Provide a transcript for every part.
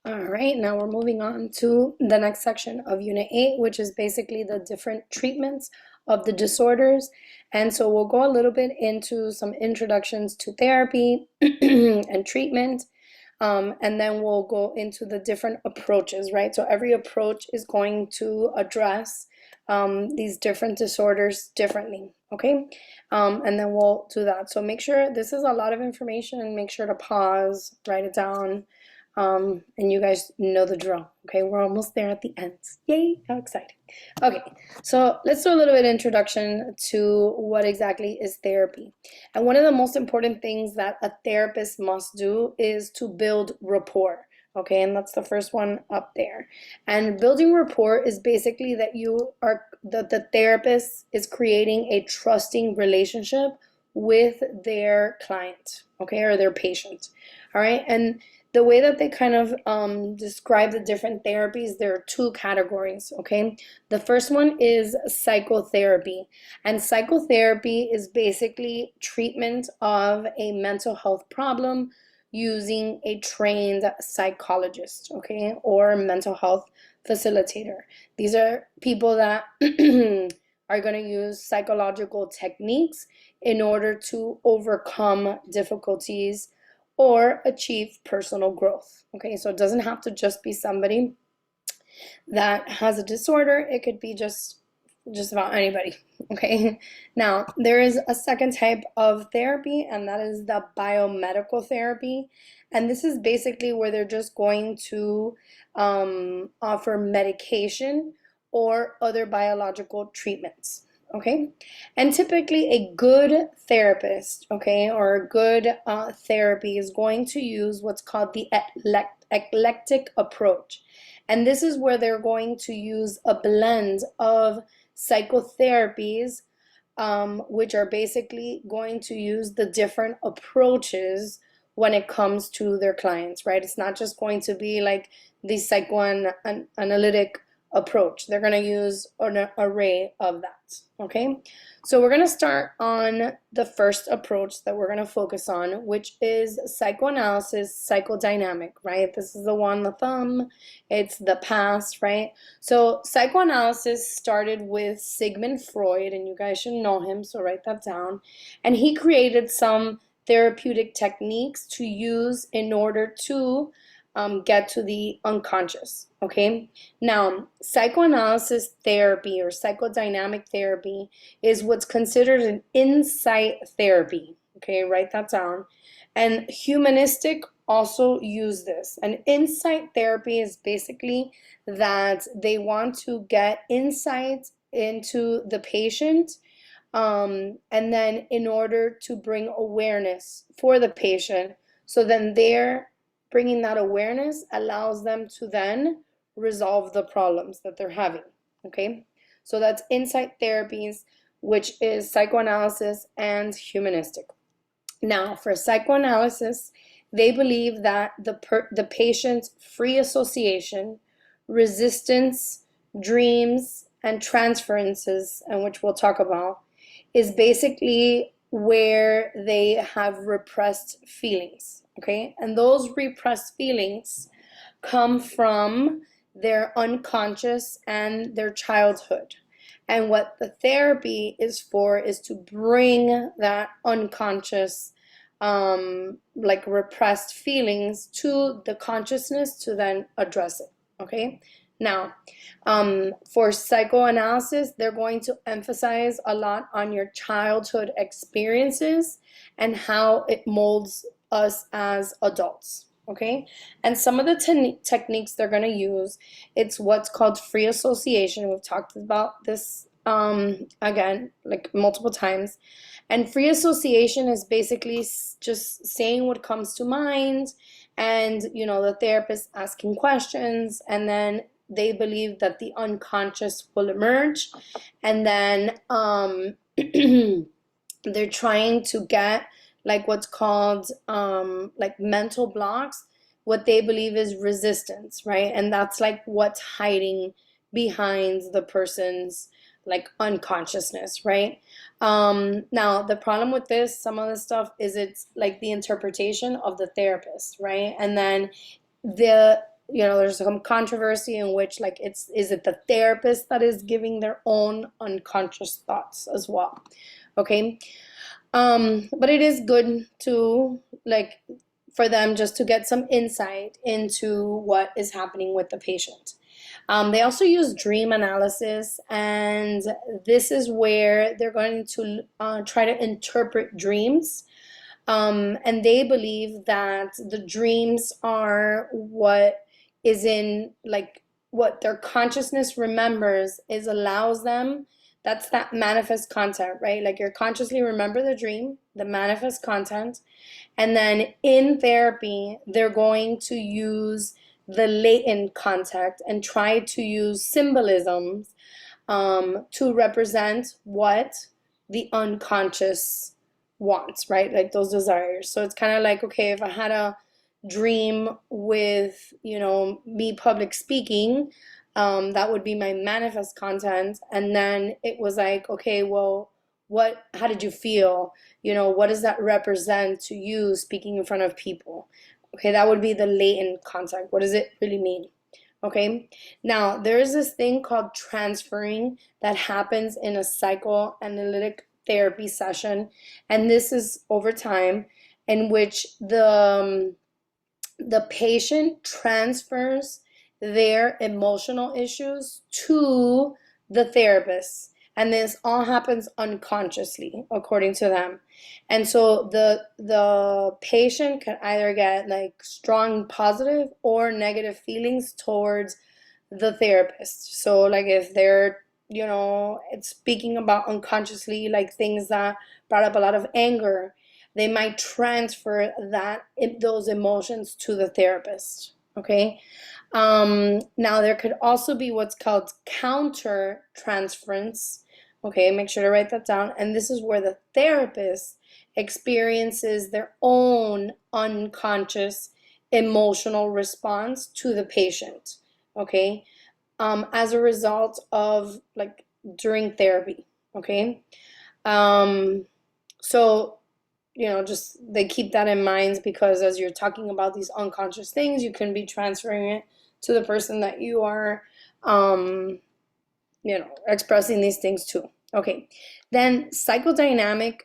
All right, now we're moving on to the next section of Unit 8, which is basically the different treatments of the disorders. And so we'll go a little bit into some introductions to therapy and treatment, and then we'll go into the different approaches, right? So every approach is going to address these different disorders differently, okay? And then we'll do that. So make sure this is a lot of information, and make sure to pause, write it down. And you guys know the drill. Okay, we're almost there at the end. Yay, how exciting. Okay, so let's do a little bit of introduction to what exactly is therapy. And one of the most important things that a therapist must do is to build rapport. Okay, and that's the first one up there. And building rapport is basically that the therapist is creating a trusting relationship with their client, okay, or their patient. All right, and the way that they kind of describe the different therapies, there are two categories, okay? The first one is psychotherapy. And psychotherapy is basically treatment of a mental health problem using a trained psychologist, okay? Or mental health facilitator. These are people that are going to use psychological techniques in order to overcome difficulties or achieve personal growth. Okay, so it doesn't have to just be somebody that has a disorder. It could be just about anybody. Okay, now there is a second type of therapy, and that is the biomedical therapy. And this is basically where they're just going to offer medication or other biological treatments. Okay, and typically a good therapist, okay, or a good therapy is going to use what's called the eclectic approach. And this is where they're going to use a blend of psychotherapies, which are basically going to use the different approaches when it comes to their clients, right? It's not just going to be like the psychoanalytic approach. They're going to use an array of that, okay? So we're going to start on the first approach that we're going to focus on, which is psychoanalysis, psychodynamic, right? This is the one, the thumb, it's the past, right? So psychoanalysis started with Sigmund Freud, and you guys should know him, so write that down. And he created some therapeutic techniques to use in order to get to the unconscious, okay? Now, psychoanalysis therapy or psychodynamic therapy is what's considered an insight therapy, okay? Write that down. And humanistic also use this. And insight therapy is basically that they want to get insight into the patient, and then in order to bring awareness for the patient, so then they're bringing that awareness allows them to then resolve the problems that they're having, okay? So that's insight therapies, which is psychoanalysis and humanistic. Now, for psychoanalysis, they believe that the patient's free association, resistance, dreams, and transferences, and which we'll talk about, is basically where they have repressed feelings. Okay, and those repressed feelings come from their unconscious and their childhood. And what the therapy is for is to bring that unconscious, like repressed feelings to the consciousness to then address it. Okay, now for psychoanalysis, they're going to emphasize a lot on your childhood experiences and how it molds us as adults, okay? And some of the techniques they're going to use, it's what's called free association. We've talked about this again, like multiple times. And free association is basically just saying what comes to mind, and the therapist asking questions, and then they believe that the unconscious will emerge, and then they're trying to get like what's called like mental blocks, what they believe is resistance, right? And that's like what's hiding behind the person's like unconsciousness, right? Now the problem with this, some of the stuff is it's like the interpretation of the therapist, right? And then the there's some controversy in which, like, is it the therapist that is giving their own unconscious thoughts as well? Okay. But it is good to, like, for them just to get some insight into what is happening with the patient. They also use dream analysis, and this is where they're going to try to interpret dreams. And they believe that the dreams are what is in, like, what their consciousness remembers is allows them. That's that manifest content, right? Like, you're consciously remember the dream, the manifest content, and then in therapy, they're going to use the latent content and try to use symbolisms to represent what the unconscious wants, right? Like those desires. So it's kind of like, okay, if I had a dream with, me public speaking, that would be my manifest content. And then it was like, okay, well, how did you feel? What does that represent to you speaking in front of people? Okay, that would be the latent content. What does it really mean? Okay, now there is this thing called transferring that happens in a psychoanalytic therapy session, and this is over time, in which the patient transfers their emotional issues to the therapist. And this all happens unconsciously, according to them. And so the patient can either get, like, strong positive or negative feelings towards the therapist. So, like, if they're, it's speaking about unconsciously, like, things that brought up a lot of anger, they might transfer those emotions to the therapist. Okay. Now there could also be what's called counter transference. Okay, make sure to write that down. And this is where the therapist experiences their own unconscious emotional response to the patient. Okay, as a result of, like, during therapy. Okay, so just they keep that in mind, because as you're talking about these unconscious things, you can be transferring it to the person that you are expressing these things to. Okay, then psychodynamic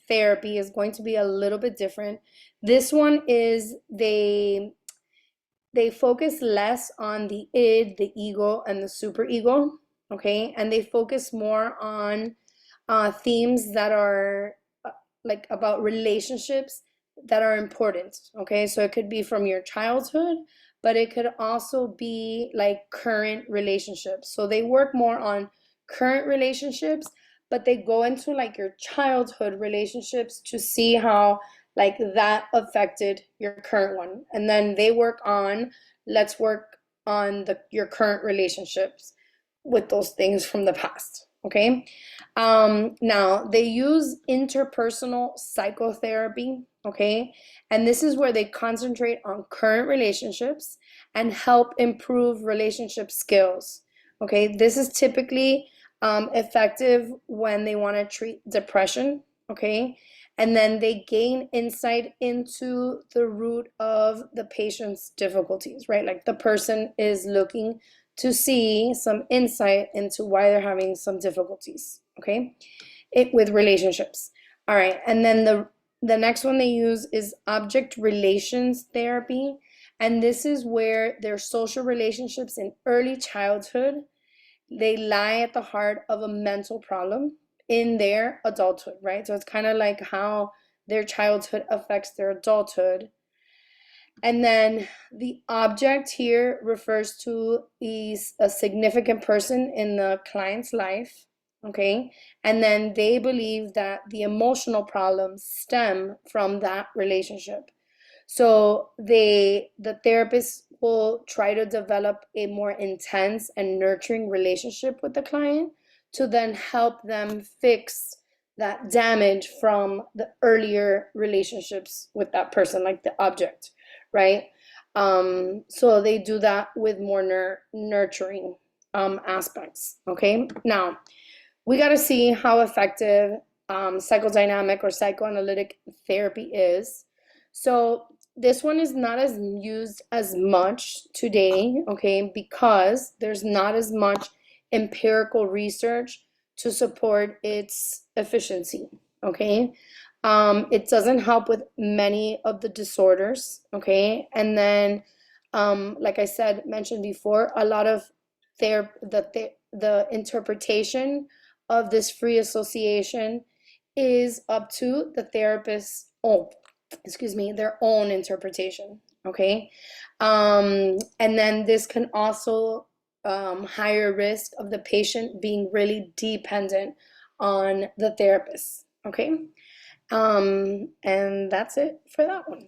therapy is going to be a little bit different. This one is they focus less on the id, the ego, and the superego. Okay, and they focus more on themes that are like about relationships that are important. Okay, so it could be from your childhood, but it could also be like current relationships. So they work more on current relationships, but they go into, like, your childhood relationships to see how, like, that affected your current one. And then they let's work on your current relationships with those things from the past. Okay. Now they use interpersonal psychotherapy. Okay. And this is where they concentrate on current relationships and help improve relationship skills. Okay. This is typically effective when they want to treat depression. Okay. And then they gain insight into the root of the patient's difficulties, right? Like, the person is looking to see some insight into why they're having some difficulties, okay, with relationships. All right, and then the next one they use is object relations therapy, and this is where their social relationships in early childhood, they lie at the heart of a mental problem in their adulthood, right? So it's kind of like how their childhood affects their adulthood. And then the object here refers to is a significant person in the client's life, okay? And then they believe that the emotional problems stem from that relationship. So the therapist will try to develop a more intense and nurturing relationship with the client to then help them fix that damage from the earlier relationships with that person, like the object, right? So they do that with more nurturing aspects, okay? Now, we got to see how effective psychodynamic or psychoanalytic therapy is. So this one is not as used as much today, okay, because there's not as much empirical research to support its efficiency, okay? It doesn't help with many of the disorders, okay? And then, like I said, mentioned before, a lot of the interpretation of this free association is up to the therapist's own, excuse me, their own interpretation, okay? And then this can also higher risk of the patient being really dependent on the therapist, okay? And that's it for that one.